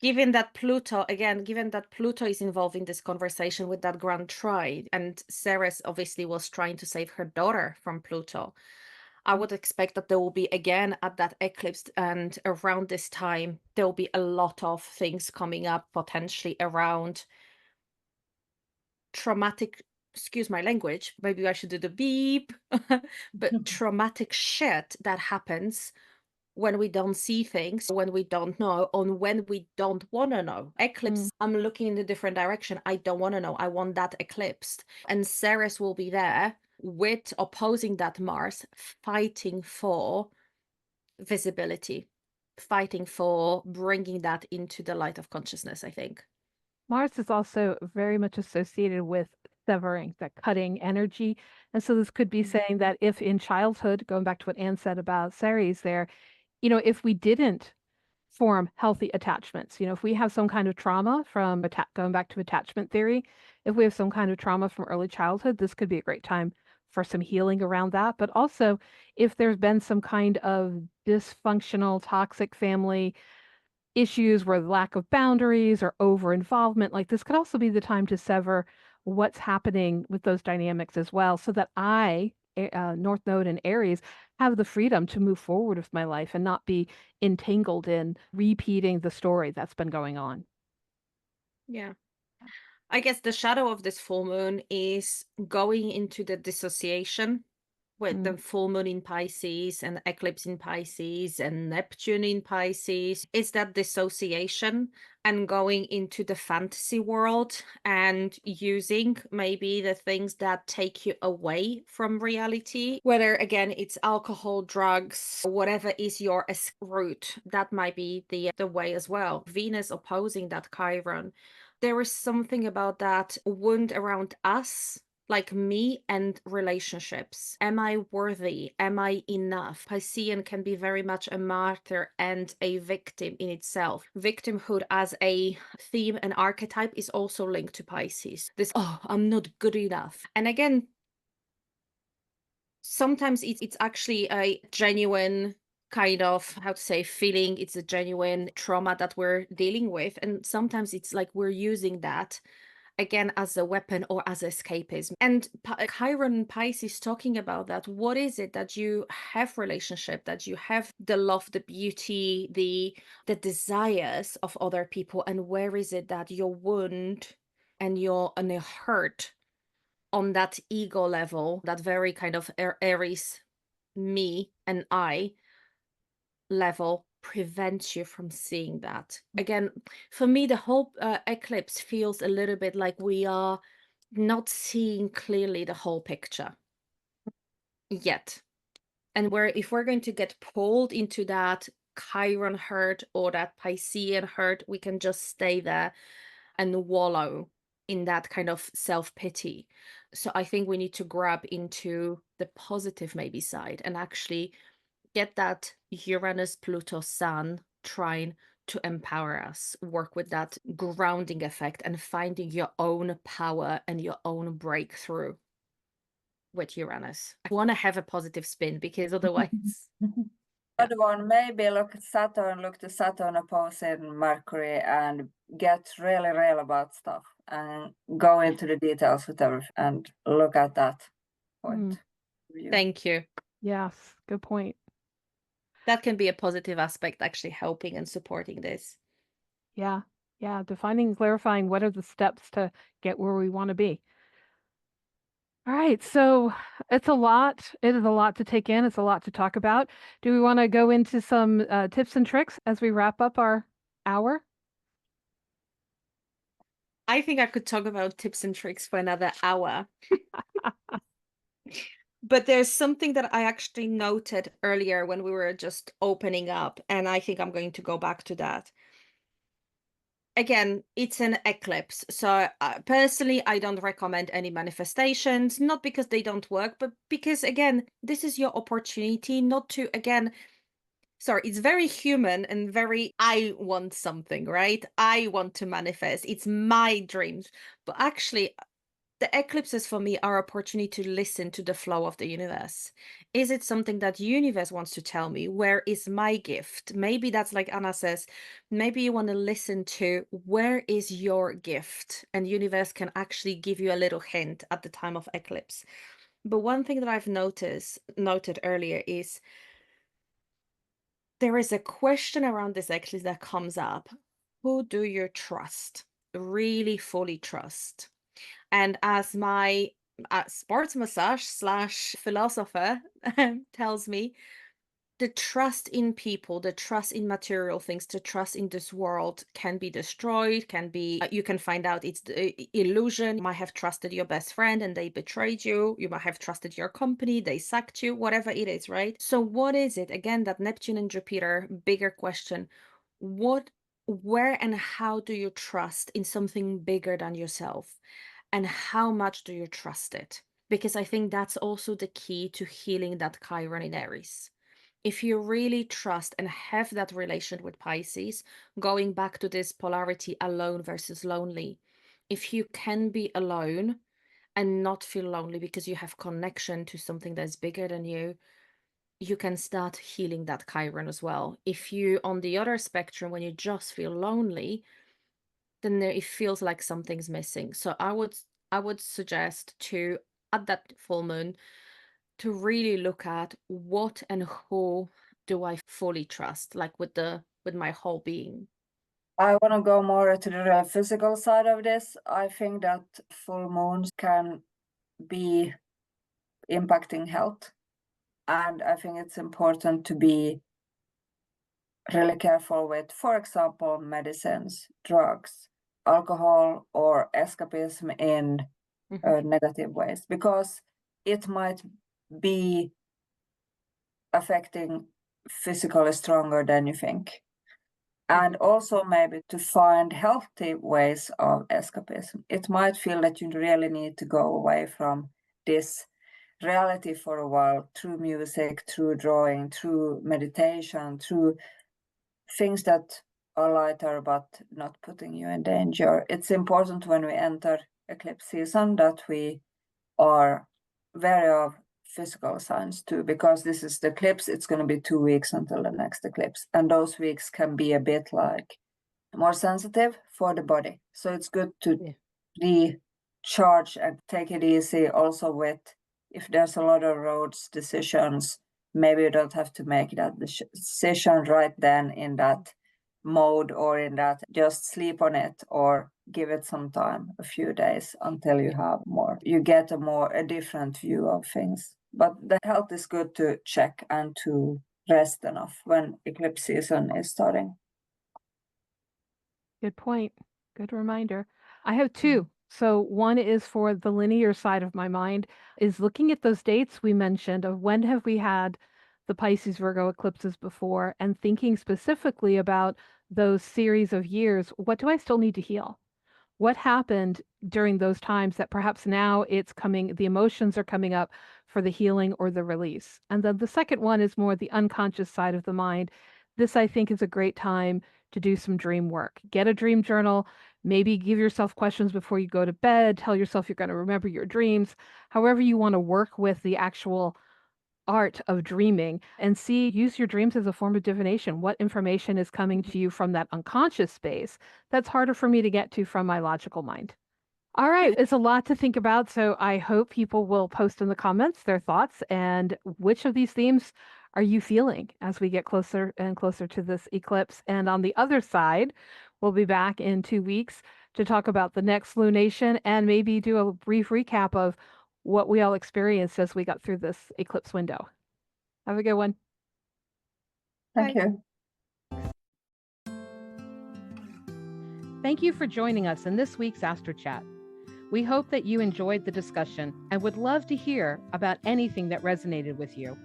given that Pluto is involved in this conversation with that grand trine, and Ceres obviously was trying to save her daughter from Pluto, I would expect that there will be, again, at that eclipse and around this time, there will be a lot of things coming up potentially around traumatic, excuse my language, maybe I should do the beep, but traumatic shit that happens when we don't see things, when we don't know, or when we don't want to know. Eclipse, I'm looking in a different direction. I don't want to know. I want that eclipsed. And Ceres will be there with opposing that Mars, fighting for visibility, fighting for bringing that into the light of consciousness, I think. Mars is also very much associated with severing, that cutting energy. And so this could be saying that if in childhood, going back to what Anne said about Ceres there, if we didn't form healthy attachments, if we have some kind of trauma from going back to attachment theory, if we have some kind of trauma from early childhood, this could be a great time for some healing around that. But also, if there's been some kind of dysfunctional, toxic family issues where lack of boundaries or over involvement, like this could also be the time to sever what's happening with those dynamics as well, so that North Node and Aries, have the freedom to move forward with my life and not be entangled in repeating the story that's been going on. Yeah. I guess the shadow of this full moon is going into the dissociation with the full moon in Pisces and eclipse in Pisces and Neptune in Pisces. It's that dissociation and going into the fantasy world and using maybe the things that take you away from reality, whether again it's alcohol, drugs, whatever is your route. That might be the way as well. Venus opposing that Chiron. There is something about that wound around us, like me and relationships. Am I worthy? Am I enough? Piscean can be very much a martyr and a victim in itself. Victimhood as a theme and archetype is also linked to Pisces. This, I'm not good enough. And again, sometimes it's actually a genuine kind of, how to say, feeling. It's a genuine trauma that we're dealing with. And sometimes it's like we're using that again as a weapon or as escapism. And Chiron and Pisces talking about that. What is it that you have relationship, that you have the love, the beauty, the desires of other people, and where is it that your wound and your hurt on that ego level, that very kind of Aries, me and I level, prevents you from seeing that. Again, for me, the whole eclipse feels a little bit like we are not seeing clearly the whole picture yet. And if we're going to get pulled into that Chiron hurt or that Piscean hurt, we can just stay there and wallow in that kind of self-pity. So I think we need to grab into the positive maybe side and actually get that Uranus, Pluto, Sun trine to empower us, work with that grounding effect and finding your own power and your own breakthrough with Uranus. I want to have a positive spin because otherwise... Other one, maybe look to Saturn opposing Mercury and get really real about stuff and go into the details with everything and look at that point. Thank you. Yes, good point. That can be a positive aspect, actually helping and supporting this. Yeah, defining and clarifying what are the steps to get where we want to be. All right, so it's a lot. It is a lot to take in. It's a lot to talk about. Do we want to go into some tips and tricks as we wrap up our hour? I think I could talk about tips and tricks for another hour. But there's something that I actually noted earlier when we were just opening up, and I think I'm going to go back to that. Again, it's an eclipse. So personally, I don't recommend any manifestations, not because they don't work, but because, again, this is your opportunity not to, again, sorry, it's very human and very, I want something, right? I want to manifest. It's my dreams. But actually, the eclipses for me are opportunity to listen to the flow of the universe. Is it something that universe wants to tell me? Where is my gift? Maybe that's like Anna says, maybe you want to listen to where is your gift, and universe can actually give you a little hint at the time of eclipse. But one thing that I've noted earlier is there is a question around this eclipse that comes up. Who do you trust? Really fully trust? And as my sports massage slash philosopher tells me, the trust in people, the trust in material things, the trust in this world can be destroyed, can be, you can find out it's the illusion. You might have trusted your best friend and they betrayed you. You might have trusted your company, they sacked you, whatever it is, right? So what is it? Again, that Neptune and Jupiter, bigger question. Where and how do you trust in something bigger than yourself? And how much do you trust it? Because I think that's also the key to healing that Chiron in Aries. If you really trust and have that relation with Pisces, going back to this polarity alone versus lonely, if you can be alone and not feel lonely because you have connection to something that's bigger than you, you can start healing that Chiron as well. If you, on the other spectrum, when you just feel lonely, then it feels like something's missing. So I would suggest to, at that full moon, to really look at what and who do I fully trust, like with my whole being. I want to go more to the physical side of this. I think that full moons can be impacting health. And I think it's important to be really careful with, for example, medicines, drugs, alcohol, or escapism in negative ways, because it might be affecting physically stronger than you think. And also maybe to find healthy ways of escapism. It might feel that you really need to go away from this reality for a while through music, through drawing, through meditation, through things that are lighter but not putting you in danger. It's important when we enter eclipse season that we are wary of physical signs too, because this is the eclipse. It's going to be 2 weeks until the next eclipse, and those weeks can be a bit like more sensitive for the body. So it's good to recharge and take it easy. Also, with if there's a lot of roads decisions, maybe you don't have to make that decision right then in that mode or in that, just sleep on it or give it some time, a few days, until you have more, you get a different view of things. But the health is good to check and to rest enough when eclipse season is starting. Good point. Good reminder. I have two. So one is for the linear side of my mind, is looking at those dates we mentioned of when have we had the Pisces Virgo eclipses before, and thinking specifically about those series of years. What do I still need to heal? What happened during those times that perhaps now it's coming, the emotions are coming up for the healing or the release? And then the second one is more the unconscious side of the mind. This, I think, is a great time to do some dream work. Get a dream journal, maybe give yourself questions before you go to bed, tell yourself you're going to remember your dreams, however you want to work with the actual art of dreaming, and use your dreams as a form of divination. What information is coming to you from that unconscious space that's harder for me to get to from my logical mind? All right, it's a lot to think about, so I hope people will post in the comments their thoughts and which of these themes are you feeling as we get closer and closer to this eclipse. And on the other side, we'll be back in 2 weeks to talk about the next lunation and maybe do a brief recap of what we all experienced as we got through this eclipse window. Have a good one. Thank you. Thank you for joining us in this week's Astro Chat. We hope that you enjoyed the discussion and would love to hear about anything that resonated with you.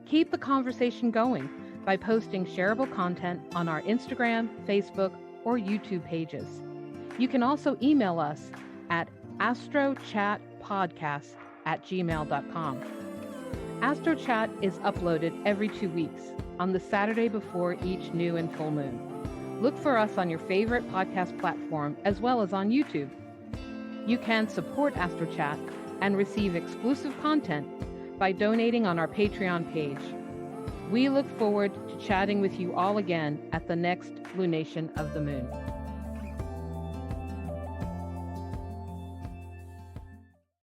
Keep the conversation going by posting shareable content on our Instagram, Facebook, or YouTube pages. You can also email us at astrochatpodcast@gmail.com. AstroChat is uploaded every 2 weeks on the Saturday before each new and full moon. Look for us on your favorite podcast platform as well as on YouTube. You can support AstroChat and receive exclusive content by donating on our Patreon page. We look forward to chatting with you all again at the next lunation of the moon.